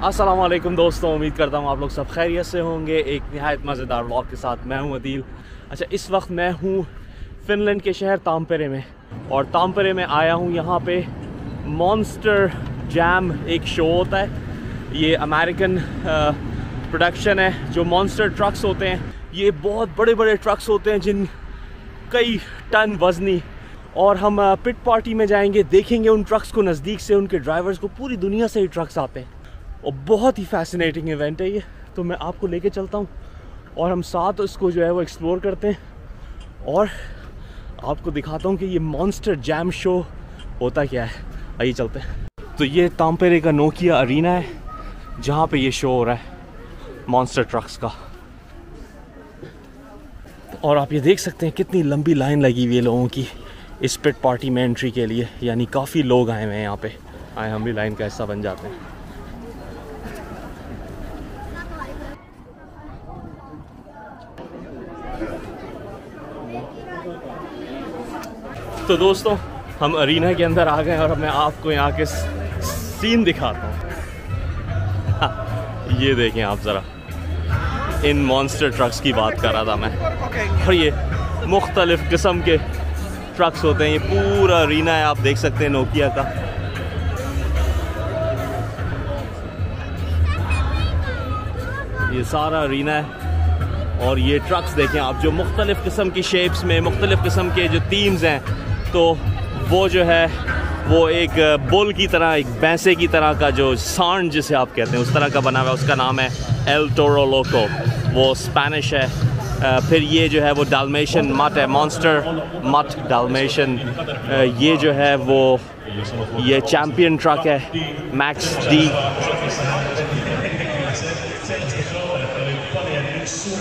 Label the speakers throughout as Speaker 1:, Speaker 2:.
Speaker 1: अस्सलाम वालेकुम दोस्तों, उम्मीद करता हूँ आप लोग सब खैरियत से होंगे। एक निहायत मज़ेदार व्लॉग के साथ मैं हूँ अदील। अच्छा, इस वक्त मैं हूँ फिनलैंड के शहर ताम्पेरे में, और ताम्पेरे में आया हूँ यहाँ पे मॉन्स्टर जैम एक शो होता है। ये अमेरिकन प्रोडक्शन है। जो मॉन्स्टर ट्रक्स होते हैं, ये बहुत बड़े बड़े ट्रक्स होते हैं जिन कई टन वज़नी, और हम पिट पार्टी में जाएंगे, देखेंगे उन ट्रक्स को नज़दीक से, उनके ड्राइवर्स को। पूरी दुनिया से ही ट्रक्स आते हैं और बहुत ही फैसिनेटिंग इवेंट है ये। तो मैं आपको लेके चलता हूँ और हम साथ इसको जो है वो एक्सप्लोर करते हैं, और आपको दिखाता हूँ कि ये मॉन्स्टर जैम शो होता क्या है। आइए चलते हैं। तो ये ताम्पेरे का नोकिया अरीना है जहाँ पे ये शो हो रहा है मॉन्स्टर ट्रक्स का। और आप ये देख सकते हैं कितनी लंबी लाइन लगी हुई है लोगों की इस पिट पार्टी में एंट्री के लिए। यानी काफ़ी लोग आए हुए हैं यहाँ पे। आए हम भी लाइन का हिस्सा बन जाते हैं। तो दोस्तों, हम अरीना के अंदर आ गए और मैं आपको यहाँ के सीन दिखाता हूँ। ये देखें आप ज़रा, इन मॉन्स्टर ट्रक्स की बात कर रहा था मैं। और ये मुख्तलिफ़ किस्म के ट्रक्स होते हैं। ये पूरा अरीना है, आप देख सकते हैं नोकिया का। ये सारा अरीना है, और ये ट्रक्स देखें आप, जो मुख्तलिफ़ किस्म की शेप्स में, मुख्तलिफ़ किस्म के जो थीम्स हैं। तो वो जो है वो एक बुल की तरह, एक भैंसे की तरह का जो सांड जिसे आप कहते हैं, उस तरह का बना हुआ है। उसका नाम है एल टोरो लोको, वो स्पेनिश है। फिर ये जो है वो डाल्मेशन मट है, मॉन्स्टर मट डाल्मेशन। ये जो है वो ये चैम्पियन ट्रक है, मैक्स डी।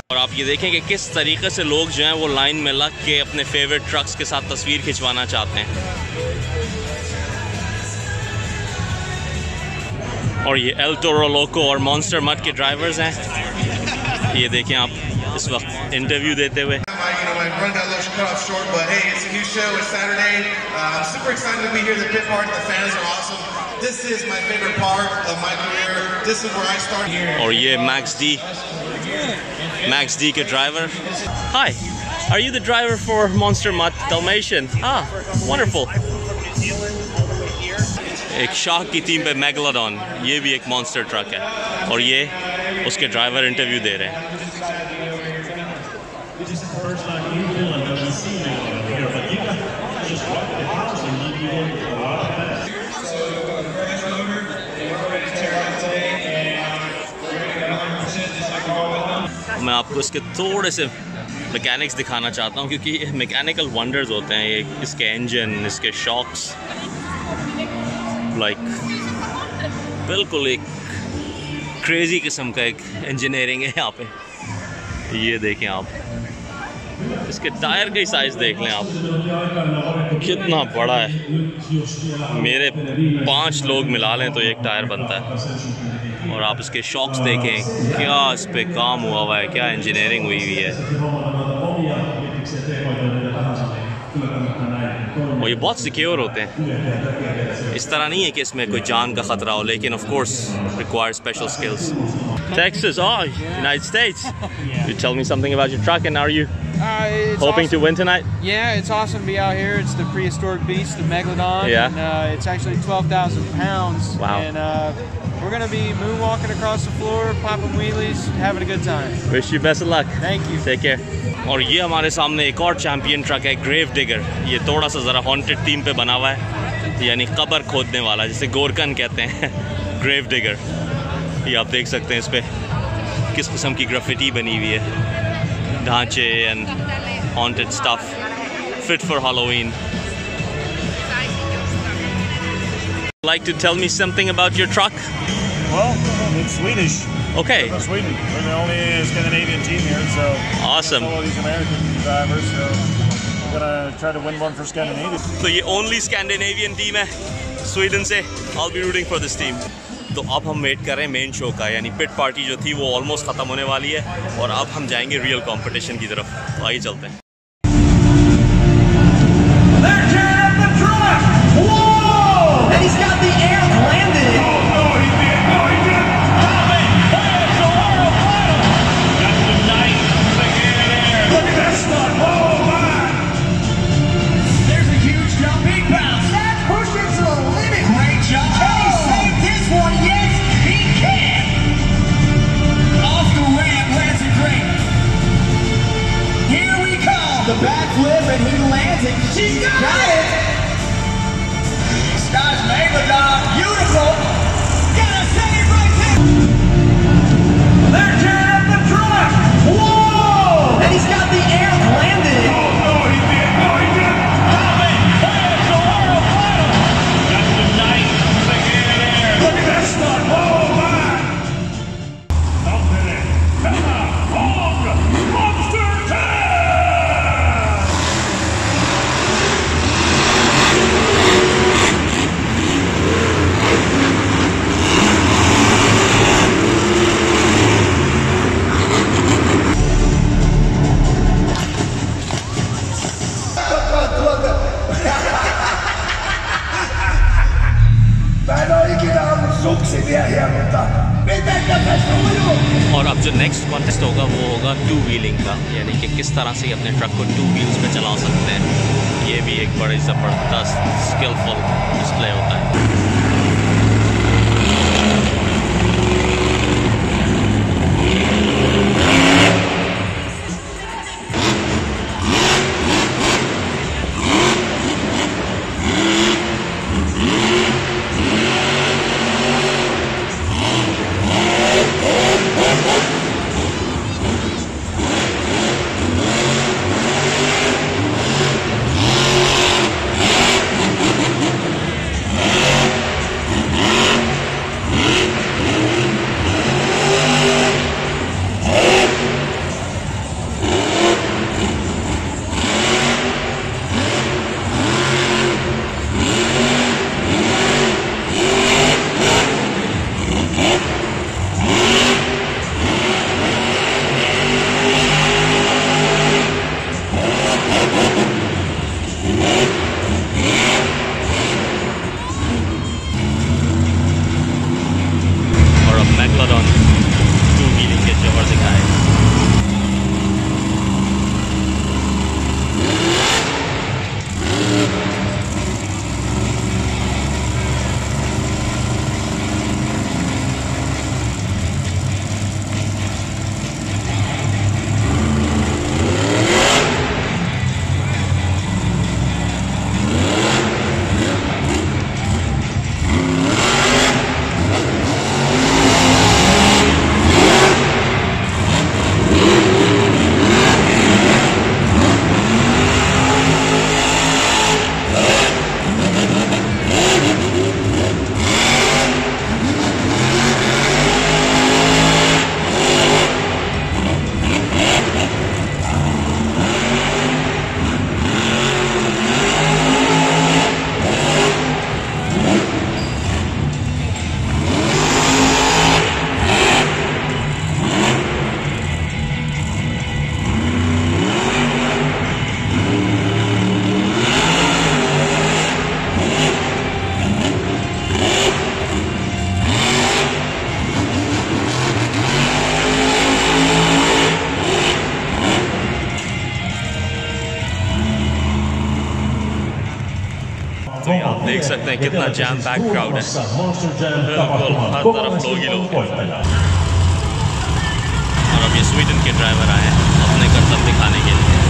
Speaker 1: और आप ये देखें कि किस तरीके से लोग जो हैं वो लाइन में लग के अपने फेवरेट ट्रक्स के साथ तस्वीर खिंचवाना चाहते हैं। और ये एल टोरो लोको और मॉन्स्टर मट के ड्राइवर्स हैं। ये देखें आप इस वक्त इंटरव्यू देते हुए। और ये मैक्स डी के driver. Hi, are you the driver for monster mutt dalmatian? Wonderful. एक शार्क की टीम पे मेगालोडॉन, ये भी एक मॉन्स्टर ट्रक है, और ये उसके ड्राइवर इंटरव्यू दे रहे हैं। मैं आपको इसके थोड़े से मैकेनिक्स दिखाना चाहता हूँ, क्योंकि ये मैकेनिकल वंडर्स होते हैं। ये इसके इंजन, इसके शॉक्स, लाइक बिल्कुल एक क्रेजी किस्म का एक इंजीनियरिंग है यहाँ पे। ये देखें आप, इसके टायर का साइज़ देख लें आप, कितना बड़ा है। मेरे 5 लोग मिला लें तो एक टायर बनता है। और आप इसके शॉक्स देखें, क्या इस पे काम हुआ है, क्या इंजीनियरिंग हुई है। और ये बहुत सिक्योर होते हैं। इस तरह नहीं है कि इसमें कोई जान का ख़तरा हो, लेकिन of course require special skills. Texas, United States. You tell me something about your truck, and are you hoping
Speaker 2: awesome
Speaker 1: to win tonight?
Speaker 2: Yeah, it's awesome to be out here. It's the prehistoric beast, the Megalodon.
Speaker 1: Yeah.
Speaker 2: And it's actually 12,000 pounds.
Speaker 1: Wow.
Speaker 2: And we're going to be moonwalking across the floor, popping wheelies, having a good time.
Speaker 1: Wish you best of luck.
Speaker 2: Thank you.
Speaker 1: Take care. और ये हमारे सामने एक और champion truck है, grave digger. ये थोड़ा सा ज़रा हॉन्टेड थीम पे बना हुआ है, यानी कब्र खोदने वाला, जिसे गोरकन कहते हैं। ग्रेव डिगर, ये आप देख सकते हैं इस पर किस किस्म की ग्राफिटी बनी हुई है, ढांचे and haunted stuff, fit for Halloween. Like to tell me something about your truck?
Speaker 3: Well, it's Swedish.
Speaker 1: Okay.
Speaker 3: We're from Sweden. We're the only Scandinavian team here, so
Speaker 1: Awesome.
Speaker 3: all these American drivers. So we're gonna try to win one for Scandinavia.
Speaker 1: तो ये only Scandinavian team है Sweden से। I'll be rooting for this team. तो अब हम wait कर रहे हैं मेन शो का, यानी पिट पार्टी जो थी वो ऑलमोस्ट ख़त्म होने वाली है, और अब हम जाएंगे रियल कंपटीशन की तरफ। तो आइए चलते हैं।
Speaker 4: And he's got the air landed. He's got it! This guy's Megalodon, beautiful! Gotta save right there! They're tearing up the truck! Whoa! And he's got the air landing!
Speaker 3: Oh, no, he did. No, he did.
Speaker 4: Stop it! Hey, it's a world final!
Speaker 3: That's the night. Look at that stunt. Oh, my. Tampere Finland. Monster time!
Speaker 4: Mä en oo ikinä ollut suksimiehiä, mutta mitenkä tästä ujuu?
Speaker 1: और अब जो next contest होगा वो होगा to wheeling का, यानी कि किस तरह से अपने ट्रक को टू व्हील्स पे चला सकते हैं। ये भी एक बड़ी ज़बरदस्त स्किलफुल डिस्प्ले होता है। मैक्लोडॉन टू व्हीलिंग के जौहर दिखाए। तो आप देख सकते हैं कितना जैम पैक क्राउड है, बिल्कुल हर तरफ लोग ही लोग हैं। और अब ये स्वीडन के ड्राइवर आए हैं अपने कर्तव्य दिखाने के लिए।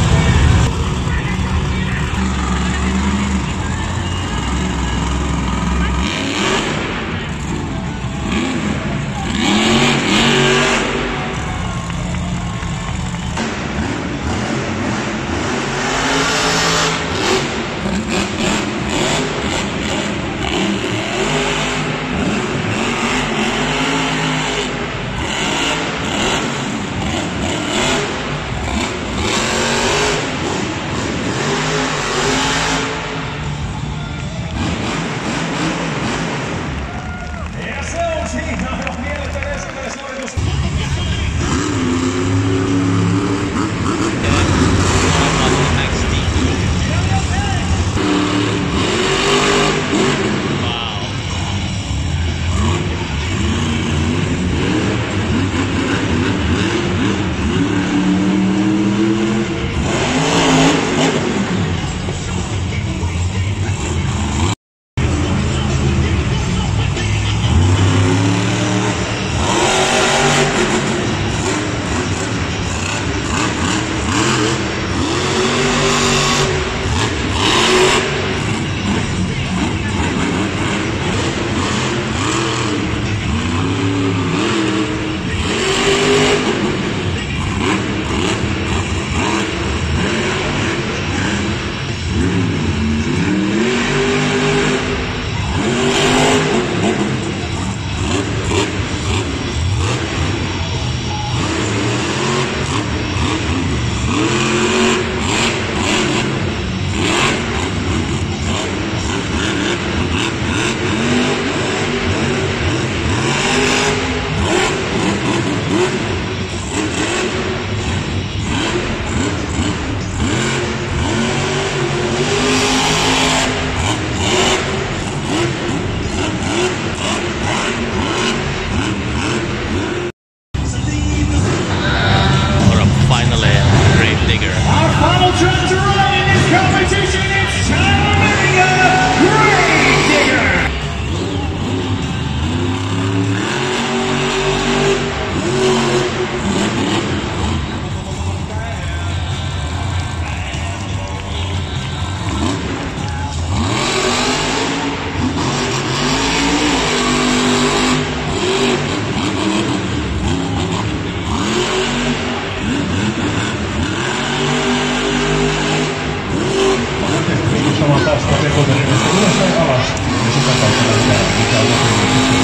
Speaker 5: ja sitä kautta nähdään, mikä on lopullisesti.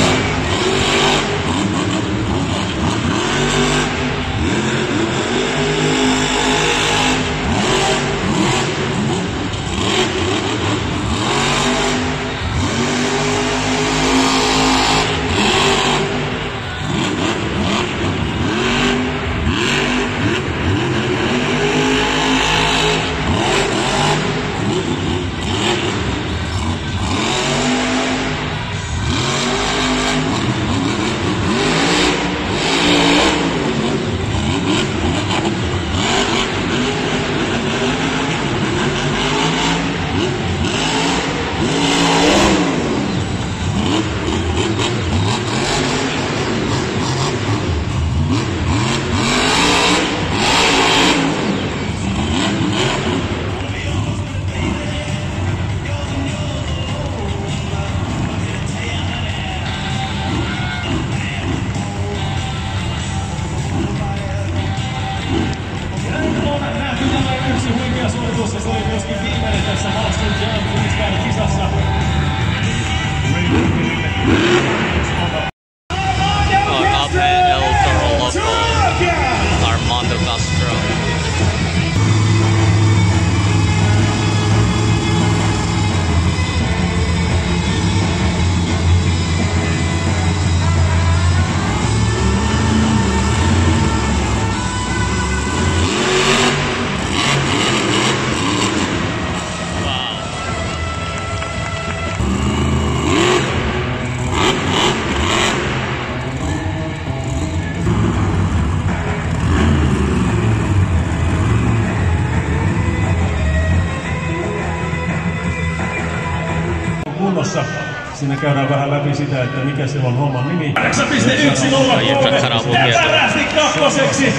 Speaker 5: Siinä käydään vähän läpi sitä, että mikä siellä on homman nimi. 8.103 tärähti kakkoseksi.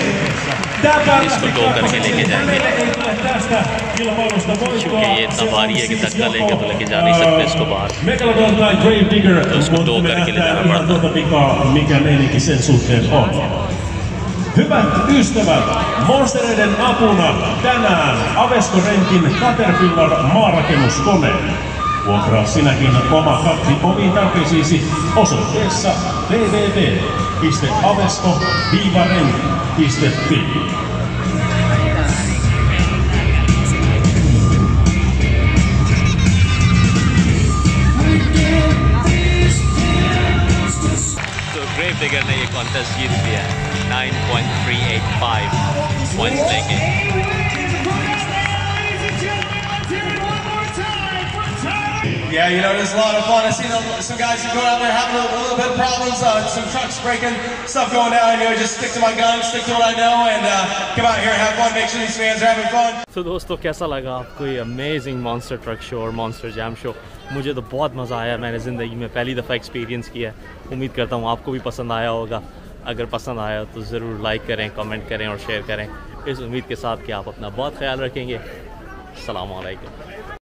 Speaker 1: इसको टो करके लेके जाएंगे क्योंकि ये इतना भारी है कि धक्का लेके तो लेके जा नहीं सकते इसको बाहर, तो इसको टो करके ले जाना पड़ता।
Speaker 5: mikä meininki sen suhteen on. Hyvät ystävät, monstereiden apuna tänään Avesko-renkin Tampere Finland maarakennuskone. Vuokraa sinäkin oma katti omiin tarpeisiisi osoitteessa www.avesko-rent.fi.
Speaker 1: तो ग्रेव डिगर ने ये कॉन्टेस्ट जीत लिया है, 9.385 पॉइंट्स लेके।
Speaker 6: Yeah, you know, it was a lot of fun. I seen some guys who go out there having a little bit of problems, some trucks breaking, stuff going down. You know, just stick to my guns, stick to what I know, and come out here and have fun. Make sure these fans are having fun.
Speaker 1: तो दोस्तों कैसा लगा आपको ये amazing monster truck show और monster jam show? मुझे तो बहुत मज़ा आया, मैंने ज़िंदगी में पहली दफ़ा एक्सपीरियंस किया है। उम्मीद करता हूँ आपको भी पसंद आया होगा। अगर पसंद आया तो ज़रूर लाइक करें, कमेंट करें और शेयर करें, इस उम्मीद के साथ कि आप अपना बहुत ख्याल रखेंगे। अस्सलाम वालेकुम।